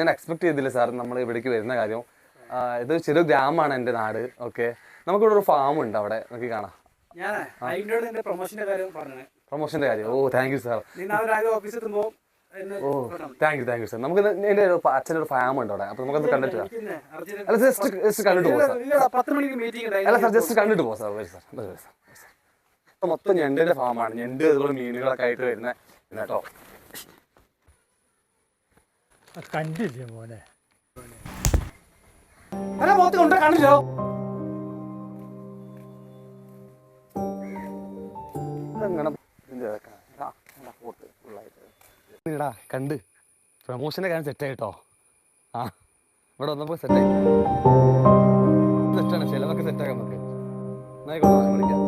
ഞാൻ എക്സ്പെക്ട് ചെയ്തില്ല സാർ നമ്മൾ ഇവിടേക്ക് വരുന്ന കാര്യം. ഇത് ചെറിയ ഗ്രാമമാണ് എൻ്റെ നാട്. ഓക്കെ, നമുക്കിവിടെ ഒരു ഫാം ഉണ്ട്, അവിടെ നമുക്ക് കാണാം. പ്രൊമോഷന്റെ കാര്യം. Oh thank you sir. Oh thank you sir. നമുക്ക് എൻ്റെ അച്ഛനൊരു ഫാം ഉണ്ട് അവിടെ, അപ്പൊ നമുക്കത് കണ്ടിട്ട് അല്ല ജസ്റ്റ് കണ്ടിട്ട് പോകാം സാർ. അല്ല സാർ, ജസ്റ്റ് കണ്ടിട്ട് പോകാം സാർ. വരും സാർ, വരും സാർ. മൊത്തം ഞണ്ടിന്റെ ഫാമാണ്. ഞണ്ട് അതുപോലെ മീനുകളൊക്കെ ആയിട്ട് വരുന്ന കേട്ടോ. കണ്ടില്ലേ മോനെ? കണ്ടില്ലോ. കണ്ട് പ്രമോഷന്റെ കാര്യം സെറ്റായിട്ടോ. ആ ഇവിടെ വന്നപ്പോ സെറ്റായി. സെറ്റാണ്, ചിലവൊക്കെ സെറ്റാക്കാം നമുക്ക്. എന്നായിക്കോട്ടെ, വിളിക്കാം.